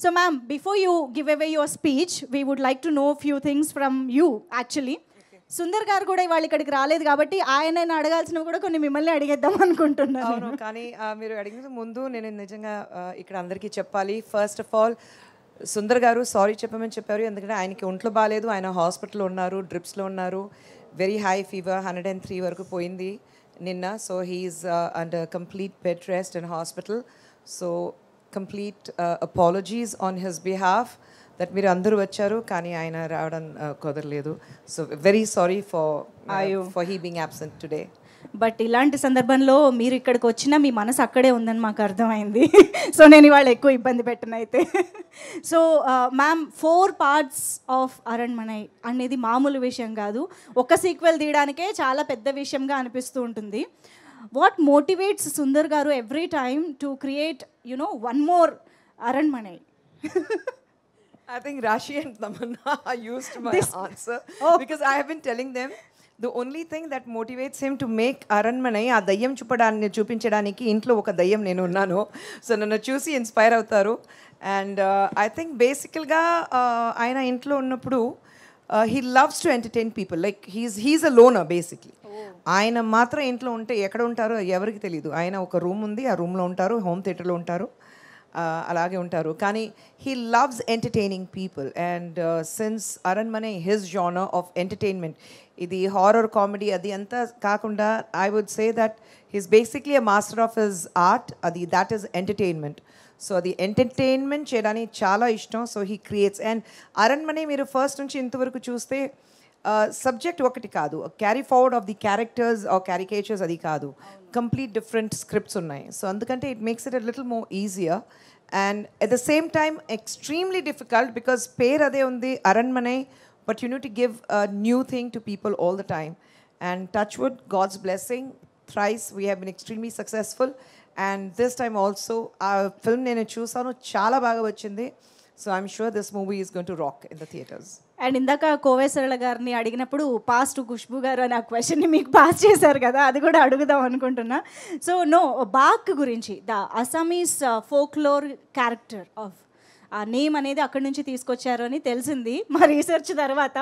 So ma'am, before you give away your speech, we would like to know a few things from you actually. Sundar గారు కూడా ఇవాళ ఇక్కడికి రాలేదు కాబట్టి ఆయన అడగాల్సినవి కూడా కొన్ని మిమ్మల్ని అడిగేద్దాం అనుకుంటున్నాను. అవును, కానీ మీరు అడిగిన ముందు నేను నిజంగా ఇక్కడ అందరికీ చెప్పాలి. ఫస్ట్ ఆఫ్ ఆల్ సుందర్ గారు సారీ చెప్పమని చెప్పారు, ఎందుకంటే ఆయనకి ఒంట్లో బాగాలేదు, ఆయన హాస్పిటల్లో ఉన్నారు, డ్రిప్స్లో ఉన్నారు, వెరీ హై ఫీవర్ 103 వరకు పోయింది నిన్న. So he's under complete bed rest in hospital. So complete apologies on his behalf that మీరు అందరూ వచ్చారు కానీ ఆయన రావడం కుదరలేదు. So very sorry for he being absent today. But ఇలాంటి సందర్భంలో మీరు ఇక్కడికి వచ్చినా మీ మనసు అక్కడే ఉందని మాకు అర్థమైంది. సో నేను ఇవాళ ఎక్కువ ఇబ్బంది పెట్టను అయితే. So ma'am, 4 parts of Aranmanai అనేది మామూలు విషయం కాదు. ఒక సీక్వెల్ తీయడానికే చాలా పెద్ద విషయంగా అనిపిస్తూ ఉంటుంది. వాట్ మోటివేట్స్ సుందర్ గారు every time to create one more Aranmanai? I think Rashi and Tamanna used my answer because I have been telling them the only thing that motivates him to make Aranmanai ఆ దయ్యం చూపించడానికి ఇంట్లో ఒక దయ్యం నేను ఉన్నాను. So నన్ను చూసి ఇన్స్పైర్ అవుతారు. అండ్ ఐ థింక్ బేసికల్గా ఆయన ఇంట్లో ఉన్నప్పుడు he loves to entertain people. Like he's a లోనర్ basically. ఆయన మాత్రం ఇంట్లో ఉంటే ఎక్కడ ఉంటారో ఎవరికి తెలియదు. ఆయన ఒక రూమ్ ఉంది, ఆ రూమ్లో ఉంటారు, హోమ్ థియేటర్లో ఉంటారు, అలాగే ఉంటారు. కానీ he loves entertaining people. And since Aranmanai his genre of entertainment, ఇది హారర్ కామెడీ అది అంతా కాకుండా I would say that he's basically a master of his art. That is entertainment. So అది ఎంటర్టైన్మెంట్ చేయడానికి చాలా ఇష్టం. So he creates. And Aranmanai మీరు first నుంచి ఇంతవరకు చూస్తే సబ్జెక్ట్ ఒకటి కాదు, carry forward of the characters or caricatures అది కాదు, కంప్లీట్ డిఫరెంట్ స్క్రిప్ట్స్ ఉన్నాయి. సో అందుకంటే it makes it a little more easier and at the same time extremely difficult because పేరు అదే ఉంది Aranmanai, but you need to give a new thing to people all the time. And touch wood, God's blessing, thrice we have been extremely successful. And this time also ఆ film నేను చూసాను, చాలా బాగా వచ్చింది. So I'm sure this movie is going to rock in the theatres. And ఇందాక కోవేశ్వరల గారిని అడిగినప్పుడు pass to Khushbu గారు అని ఆ క్వశ్చన్ని మీకు పాస్ చేశారు కదా, అది కూడా అడుగుదాం అనుకుంటున్నా. సో బాక్ గురించి, the Assamese folklore character of a name అనేది అక్కడి నుంచి తీసుకొచ్చారు అని తెలిసింది మా రీసెర్చ్ తర్వాత.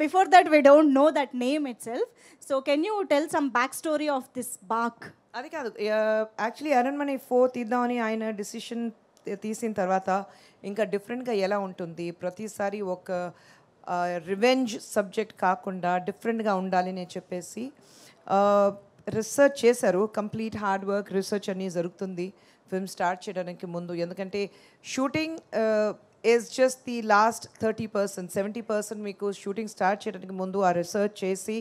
Before that we don't know that name itself. So can you tell some backstory of this Baak? అది కాదు, యాక్చువల్లీ అరణ్మనై 4 తీద్దామని ఆయన డిసిషన్ తీసిన తర్వాత ఇంకా డిఫరెంట్గా ఎలా ఉంటుంది, ప్రతిసారి ఒక రివెంజ్ సబ్జెక్ట్ కాకుండా డిఫరెంట్గా ఉండాలి అని చెప్పేసి రీసెర్చ్ చేశారు. కంప్లీట్ హార్డ్ వర్క్ రీసెర్చ్ అన్నీ జరుగుతుంది ఫిల్మ్ స్టార్ట్ చేయడానికి ముందు. ఎందుకంటే shooting is just the last 30%, 70% మీకు షూటింగ్ స్టార్ట్ చేయడానికి ముందు ఆ రీసెర్చ్ చేసి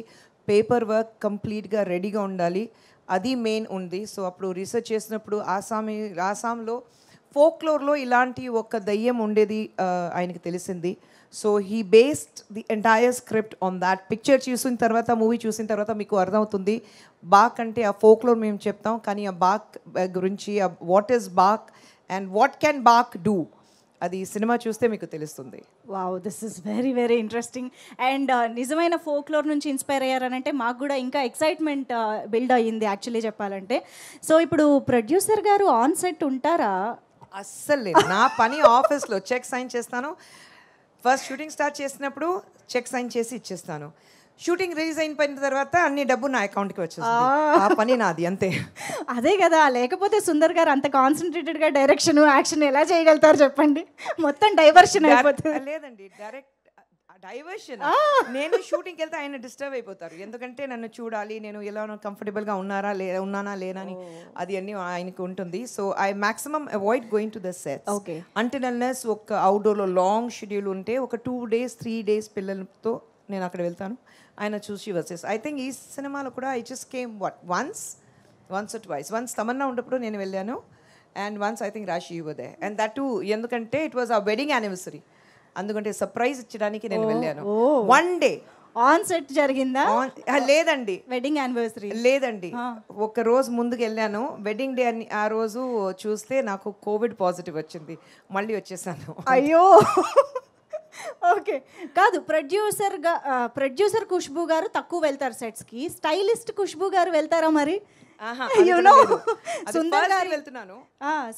పేపర్ వర్క్ కంప్లీట్గా రెడీగా ఉండాలి, అది మెయిన్ ఉంది. సో అప్పుడు రీసెర్చ్ చేసినప్పుడు ఆసాంలో ఫోక్లోర్లో ఇలాంటి ఒక దయ్యం ఉండేది ఆయనకి తెలిసింది. So he based the entire script on that. Picture చూసిన తర్వాత, మూవీ చూసిన తర్వాత మీకు అర్థమవుతుంది బాక్ అంటే ఆ ఫోక్లోర్ మేము చెప్తాం, కానీ ఆ బాక్ గురించి what is Baak and what can Baak do అది సినిమా చూస్తే మీకు తెలుస్తుంది. Wow, this is very very interesting. And నిజమైన ఫోక్లోర్ నుంచి ఇన్స్పైర్ అయ్యారనంటే మాకు కూడా ఇంకా ఎక్సైట్మెంట్ బిల్డ్ అయ్యింది యాక్చువల్లీ చెప్పాలంటే. సో ఇప్పుడు ప్రొడ్యూసర్ గారు ఆన్ సెట్ ఉంటారా? అస్సలు లేదు. నా పని ఆఫీస్లో చెక్ సైన్ చేస్తాను. ఫస్ట్ షూటింగ్ స్టార్ట్ చేసినప్పుడు చెక్ సైన్ చేసి ఇచ్చేస్తాను. షూటింగ్ రిలీజ్ అయిపోయిన తర్వాత అన్ని డబ్బు నా అకౌంట్కి వచ్చేస్తుంది. ఆ పని నాది అంతే. అదే కదా, లేకపోతే సుందర్ గారు అంత కాన్సన్ట్రేటెడ్గా డైరెక్షన్ యాక్షన్ ఎలా చేయగలుగుతారు చెప్పండి? మొత్తం డైవర్షన్ అయిపోతుంది. లేదండి, డైరెక్ట్ డైవర్షన్. నేను షూటింగ్కి వెళ్తే ఆయన డిస్టర్బ్ అయిపోతారు, ఎందుకంటే నన్ను చూడాలి, నేను ఎలా కంఫర్టబుల్గా ఉన్నానా లేనా అని అది అన్నీ ఆయనకు ఉంటుంది. So I maximum avoid going to the sets until unless ఒక అవుట్డోర్లో లాంగ్ షెడ్యూల్ ఉంటే ఒక 2 days 3 days పిల్లలతో నేను అక్కడ వెళ్తాను, ఆయన చూసి వచ్చేసి. ఐ థింక్ ఈ సినిమాలో కూడా I just came once or twice. Once Tamannaah ఉన్నప్పుడు నేను వెళ్ళాను, and once I think Raashi you were there. And that too ఎందుకంటే it was a wedding anniversary, అందుకంటే సర్ప్రైజ్ ఇచ్చడానికి నేను వెళ్ళాను. 1 day ఆన్ సెట్ జరిగిందా? లేదండి, వెడ్డింగ్ యానివర్సరీ లేదండి, ఒక రోజు ముందుకు వెళ్ళాను. వెడ్డింగ్ డే అని ఆ రోజు చూస్తే నాకు కోవిడ్ పాజిటివ్ వచ్చింది, మళ్ళీ వచ్చేసాను. అయ్యో, ఓకే. కాదు, ప్రొడ్యూసర్ ఖుష్బు గారు తక్కువ వెళ్తారు సెట్స్కి, స్టైలిస్ట్ ఖుష్బు గారు వెళ్తారా మరి? సుందర్ గారి వెళ్తున్నాను.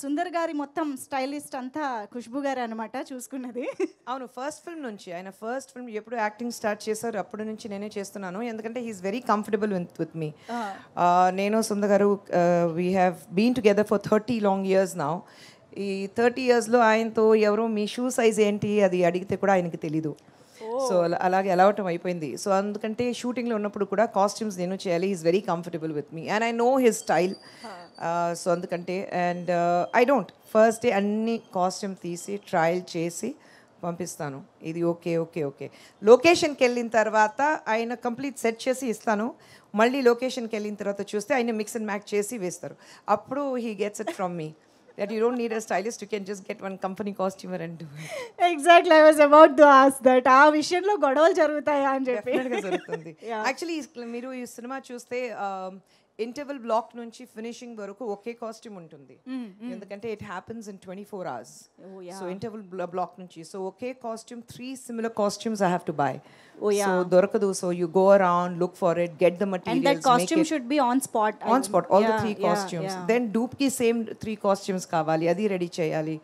సుందర్ గారి మొత్తం స్టైలిస్ట్ అంతా ఖుష్బు గారు అనమాట చూసుకున్నది. అవును, ఫస్ట్ ఫిల్మ్ నుంచి ఆయన ఫస్ట్ ఫిల్మ్ ఎప్పుడు యాక్టింగ్ స్టార్ట్ చేశారు అప్పటి నుంచి నేనే చేస్తున్నాను. ఎందుకంటే he is very comfortable with me. నేను Sundar garu we have been together for 30 long years now. ఈ 30 yearsలో ఆయనతో ఎవరో మీ షూ సైజ్ ఏంటి అది అడిగితే కూడా ఆయనకి తెలీదు. సో అలాగే అలవాటం అయిపోయింది. సో అందుకంటే షూటింగ్లో ఉన్నప్పుడు కూడా కాస్ట్యూమ్స్ నేను చేయాలి. Is very comfortable with me and I know his style. So అందుకంటే and I don't first day అన్ని కాస్ట్యూమ్ తీసి ట్రయల్ చేసి పంపిస్తాను. ఇది ఓకే ఓకే ఓకే. లొకేషన్కి వెళ్ళిన తర్వాత ఆయన కంప్లీట్ సెట్ చేసి ఇస్తాను. మళ్ళీ లొకేషన్కి వెళ్ళిన తర్వాత చూస్తే ఆయన మిక్స్ అండ్ మ్యాచ్ చేసి వేస్తారు. అప్పుడు he gets it from me. That you don't need a stylist, you can just get one company costumer and do it. Exactly, I was about to ask that. ఆ విషయంలో గొడవలు జరుగుతాయా అని చెప్పి. డెఫినెట్గా జరుగుతుంది. యాక్చువల్లీ మీరు ఈ సినిమా చూస్తే ఇంటర్వెల్ బ్లాక్ నుంచి ఫినిషింగ్ వరకు ఒకే కాస్ట్యూమ్ ఉంటుంది. ఎందుకంటే it happens in 24 hours. So interval block నుంచి సో ఒకే costume 3 similar costumes I have to buy. So దొరకదు. So you go around, look for it, get the materials, and that costume should be on spot. All the 3 costumes. Then dupe ki same 3 costumes కావాలి, అది ready చేయాలి.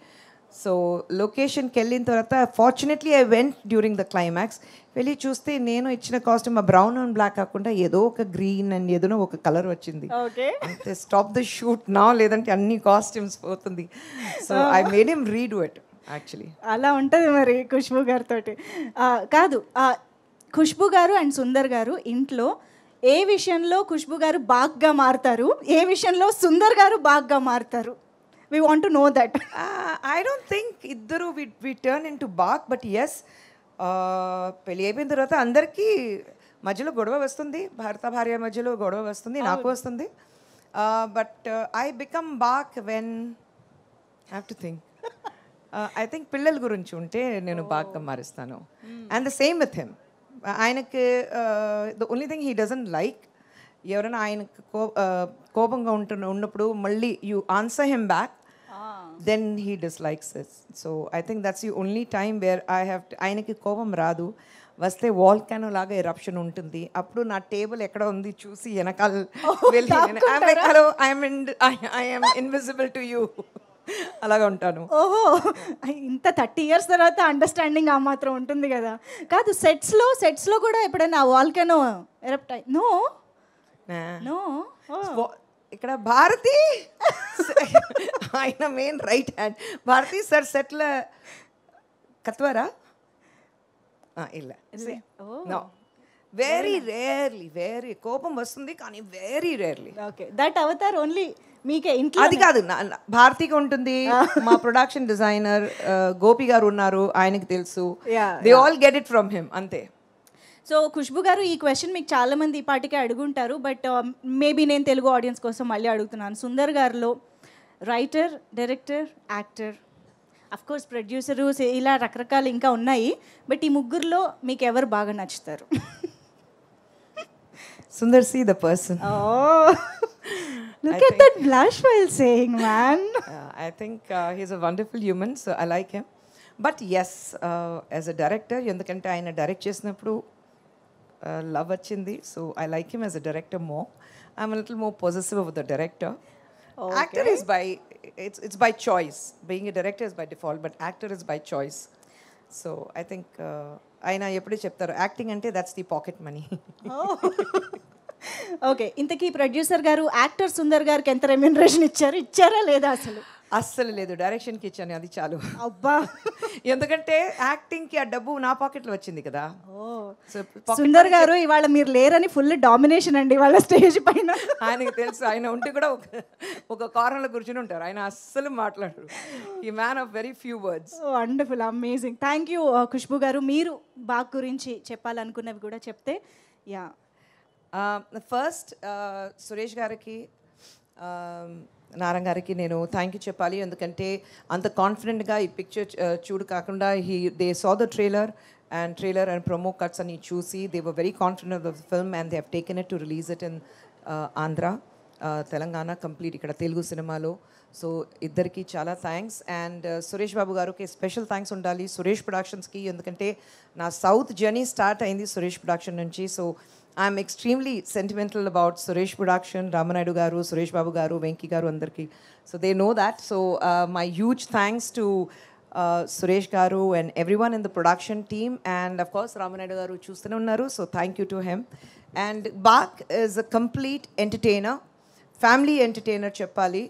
So లొకేషన్కి వెళ్ళిన తర్వాత fortunately I went during the climax. వెళ్ళి చూస్తే నేను ఇచ్చిన కాస్ట్యూమ్ బ్రౌన్ అండ్ బ్లాక్ కాకుండా ఏదో ఒక గ్రీన్ అండ్ ఏదో ఒక కలర్ వచ్చింది. అంతే, స్టాప్ ద షూట్ నా, లేదంటే అన్ని కాస్ట్యూమ్స్ పోతుంది. So I made him redo it. Actually అలా ఉంటుంది మరి ఖుష్బు గారితో. కాదు, ఖుష్బు గారు అండ్ సుందర్ గారు ఇంట్లో ఏ విషయంలో ఖుష్బు గారు బాగ్గా మారుతారు, ఏ విషయంలో సుందర్ గారు బాగ్గా మారుతారు? We want to know that. I don't think iddaru we turn into bark, but yes, పెళ్ళి అయిపోయిన తర్వాత అందరికీ మధ్యలో గొడవ వస్తుంది. భర్త భార్య మధ్యలో గొడవ వస్తుంది, నాకు వస్తుంది. But I become back when have to think. I think పిల్లల గురించి ఉంటే నేను బాగా మారుస్తాను. And the same with him. ఆయనకి the only thing he doesn't like, ఎవరైనా ఆయనకు కోపంగా ఉన్నప్పుడు మళ్ళీ you answer him back, then he dislikes it. So I think that's the only time where I have. ఆయనకి కోపం రాదు, వస్తే వాల్కానో లాగా ఎరప్షన్ ఉంటుంది. అప్పుడు నా టేబుల్ ఎక్కడ ఉంది చూసి వెనకాల వెళ్ళి hello I am invisible to you అలాగా ఉంటాను. ఓహో, ఇంత 30 years తర్వాత అండర్స్టాండింగ్ ఆ మాత్రం ఉంటుంది కదా. కాదు, సెట్స్లో కూడా ఎప్పుడైనా వాల్కానో ఎరప్ట్ అయ్యి? No no. ఇక్కడ భారతి ఆయన main right hand. Bharathi sir సెట్ల కత్వారా ಇಲ್ಲ. No, very rarely. వెరీ కోపం వస్తుంది కానీ very rarely. Okay, that Avatar only మీకే ఇంట్లో. అది కాదు, భారతికి ఉంటుంది. మా ప్రొడక్షన్ డిజైనర్ గోపి గారు ఉన్నారు, ఆయనకి తెలుసు. They all get it from him, అంతే. సో ఖుష్బు గారు, ఈ క్వశ్చన్ మీకు చాలామంది ఈ పాటికే అడుగుంటారు, బట్ మేబీ నేను తెలుగు ఆడియన్స్ కోసం మళ్ళీ అడుగుతున్నాను. సుందర్ గారిలో writer, director, actor, of course producer, ఇలా రకరకాలు ఇంకా ఉన్నాయి, బట్ ఈ ముగ్గురులో మీకు ఎవరు బాగా నచ్చుతారు? Sundar see the person. Look at that blush while saying, man. I think he's a wonderful human, so I like him. But yes, as a director, ఎందుకంటే ఆయన డైరెక్ట్ చేసినప్పుడు లవ్ వచ్చింది. So I like him as a director more. I'm a little more possessive of the director. Okay. Actor is by, it's by choice. Being a director is by default, but actor is by choice. So I think ఆయన ఎప్పుడూ చెప్తారు, acting అంటే that's the pocket money. Okay, ఇంతకీ producer గారు actor Sundar గారికి ఎంత remuneration ఇచ్చారా లేదా? అస్సలు లేదు, డైరెక్షన్కి ఇచ్చాను, అది చాలు. అబ్బా, ఎందుకంటే యాక్టింగ్కి ఆ డబ్బు నా పాకెట్లో వచ్చింది కదా. సుందర్ గారు ఇవాళ మీరు లేరని ఫుల్ డామినేషన్ అండి వాళ్ళ స్టేజ్ పైన. ఆయనకి తెలుసు, ఆయన ఉంటే కూడా ఒక కార్నర్లో కూర్చొని ఉంటారు, ఆయన అస్సలు మాట్లాడరు. ఈ man of very few words. Wonderful, amazing. Thank you Khushbu గారు. మీరు బాగ్ గురించి చెప్పాలనుకున్నవి కూడా చెప్తే. యా, ఫస్ట్ సురేష్ గారికి, నారాయణ గారికి నేను థ్యాంక్ యూ చెప్పాలి. ఎందుకంటే అంత కాన్ఫిడెంట్గా ఈ పిక్చర్ చూడు కాకుండా they saw the trailer and promo cuts అని చూసి they were very confident of the film and they have taken it to release it in Andhra, Telangana, complete ఇక్కడ తెలుగు సినిమాలో. సో ఇద్దరికి చాలా థ్యాంక్స్. అండ్ సురేష్ బాబు గారికి స్పెషల్ థ్యాంక్స్ ఉండాలి, సురేష్ ప్రొడక్షన్స్కి. ఎందుకంటే నా సౌత్ జర్నీ స్టార్ట్ అయింది సురేష్ ప్రొడక్షన్ నుంచి. So I'm extremely sentimental about Suresh Production, Ramanaidu Garu, Suresh Babu Garu, Venki Garu, Andarki. So they know that. So my huge thanks to Suresh Garu and everyone in the production team. And of course, Ramanaidu Garu chustune unnaru. So thank you to him. And Bak is a complete entertainer, family entertainer చెప్పాలి.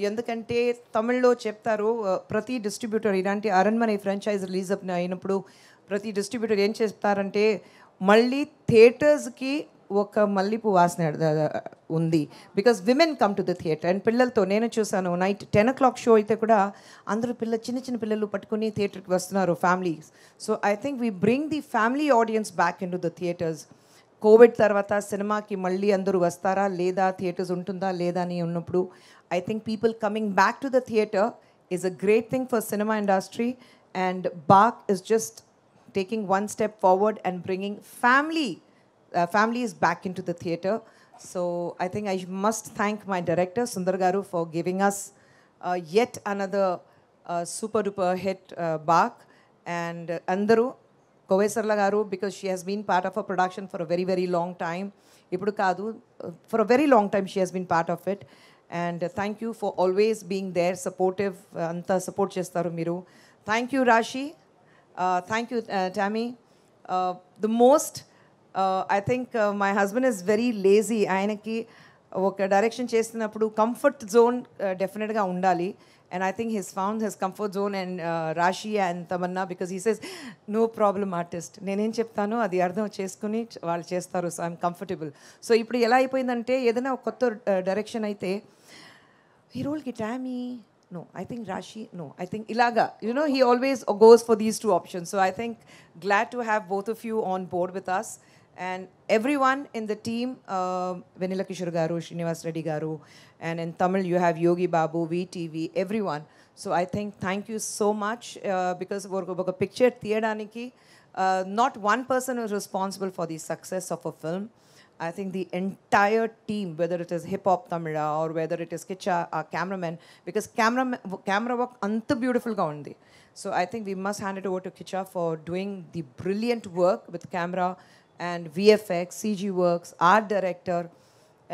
ఎందుకంటే తమిళ్లో చెప్తారు ప్రతి distributor ఇలాంటి Aranmanai franchise release అయినప్పుడు ప్రతి distributor ఏం చేస్తారంటే మళ్ళీ థియేటర్స్కి ఒక మల్లెపూ వాసన ఉంది. Because women come to the theatre and పిల్లలతో నేను చూసాను నైట్ 10 o'clock షో అయితే కూడా అందరూ చిన్న చిన్న పిల్లలు పట్టుకుని థియేటర్కి వస్తున్నారు families. So I think we bring the family audience back in to the theatres. Covid తర్వాత సినిమాకి మళ్ళీ అందరూ వస్తారా లేదా, థియేటర్స్ ఉంటుందా లేదా అని ఉన్నప్పుడు I think people coming back to the theatre is a great thing for cinema industry. And back is just taking one step forward and bringing families back into the theatre. So I think I must thank my director Sundar Garu for giving us yet another super duper hit, Bak, and Andaru Kovesarla Garu, because she has been part of a production for a very very long time. Ippudu kaadu, for a very long time she has been part of it. And thank you for always being there, supportive, anta support chestaru meeru. Thank you Rashi. Thank you, Tammy. The most, I think my husband is very lazy. ఆయనకి ఒక direction చేస్తున్నప్పుడు comfort zone డెఫినెట్గా ఉండాలి. And I think he's found his comfort zone and Rashi and Tamanna, because he says, no problem artist. నేనేం చెప్తానో అది అర్థం చేసుకుని వాళ్ళు చేస్తారు. So I'm comfortable. సో ఇప్పుడు ఎలా అయిపోయిందంటే ఏదైనా కొత్త డైరెక్షన్ అయితే ఈ రోల్కి Tommy, no, I think Rashi, no, I think Ilaga. You know, he always goes for these two options. So I think glad to have both of you on board with us. And everyone in the team, Venila Kishore Garu, Srinivas Reddy Garu, and in Tamil you have Yogi Babu, VTV, everyone. So I think thank you so much, because a picture theadaniki, not one person is responsible for the success of a film. I think the entire team, whether it is Hip Hop Tamila or whether it is Kicha, our cameraman, because camera work anta beautiful ga undi. So I think we must hand it over to Kicha for doing the brilliant work with camera and VFX, CG works, art director.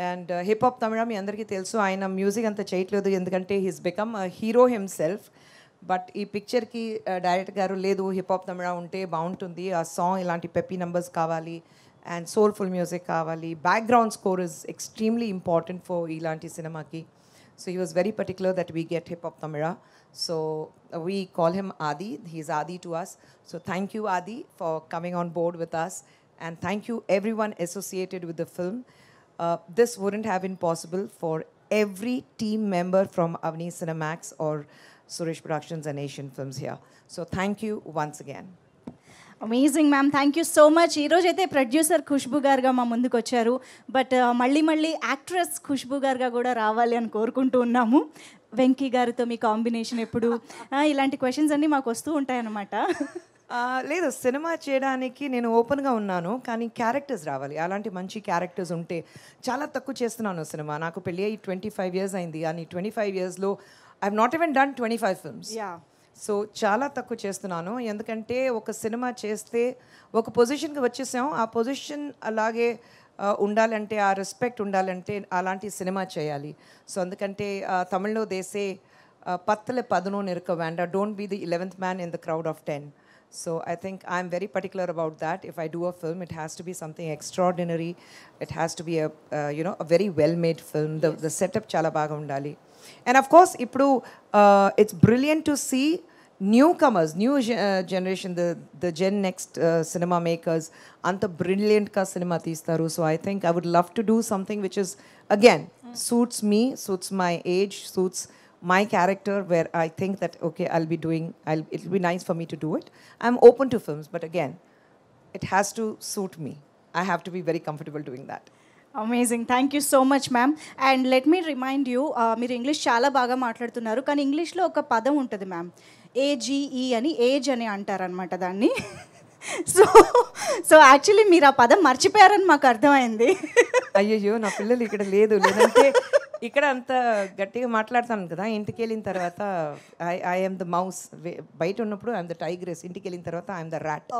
And Hip Hop Tamila mi andarki telusu ayana music anta cheyatledu endukante he's become a hero himself. But ee picture ki director garu ledu Hip Hop Tamila unte bauntundi, aa song ilanti peppy numbers kavali and soulful music kavali. Background score is extremely important for ilanti cinema ki. So he was very particular that we get Hip Hop Tamila. So we call him Adi. He's Adi to us. So thank you Adi for coming on board with us, and thank you everyone associated with the film. This wouldn't have been possible for every team member from Avni Cinemax or Suresh Productions and Asian Films here. So thank you once again. Amazing ma'am, thank you so much. ఈరోజు అయితే producer Khushbu గారుగా మా ముందుకు వచ్చారు, but మళ్ళీ actress Khushbu గారుగా కూడా రావాలి అని కోరుకుంటూ ఉన్నాము. వెంకీ గారితో మీ కాంబినేషన్ ఎప్పుడు, ఇలాంటి క్వశ్చన్స్ అన్నీ మాకు వస్తూ ఉంటాయన్నమాట. లేదు, సినిమా చేయడానికి నేను ఓపెన్గా ఉన్నాను, కానీ క్యారెక్టర్స్ రావాలి. అలాంటి మంచి క్యారెక్టర్స్ ఉంటే చాలా తక్కువ చేస్తున్నాను సినిమా. నాకు పెళ్ళి అయ్యి 25 years అయింది, కానీ 25 yearsలో I have not even done 25 films. So చాలా తక్కువ చేస్తున్నాను, ఎందుకంటే ఒక సినిమా చేస్తే ఒక పొజిషన్కి వచ్చేసాం, ఆ పొజిషన్ అలాగే ఉండాలంటే, ఆ రెస్పెక్ట్ ఉండాలంటే అలాంటి సినిమా చేయాలి. సో అందుకంటే తమిళ్లో దేసే పత్తలే పదనో నిరక వేండా, don't be the 11th man in the crowd of 10. So I think I'm very particular about that. If I do a film, it has to be something extraordinary. It has to be a very well-made film. The setup chala baga undali. And of course, ippudu it's brilliant to see newcomers, new generation, the Gen Next cinema makers, anta brilliant ka cinema teestaru. So I think I would love to do something which is again suits me, suits my age, suits my character, where I think that okay, it'll be nice for me to do it. I'm open to films, but again, it has to suit me. I have to be very comfortable doing that. Amazing, thank you so much ma'am. And let me remind you, మీరు English చాలా బాగా మాట్లాడుతున్నారు, కానీ ఇంగ్లీష్లో ఒక పదం ఉంటుంది ma'am, AGE అని, ఏజ్ అని అంటారనమాట దాన్ని. సో యాక్చువల్లీ మీరు ఆ పదం మర్చిపోయారని మాకు అర్థమైంది. అయ్యయ్యో, నా పిల్లలు ఇక్కడ లేదంటే ఇక్కడ అంత గట్టిగా మాట్లాడతాను కదా, ఇంటికి వెళ్ళిన తర్వాత ఐఎమ్ ద మౌస్, బయట ఉన్నప్పుడు ఐఎమ్ ద టైగ్రెస్, ఇంటికి వెళ్ళిన తర్వాత ఐఎమ్ ద ర్యాట్.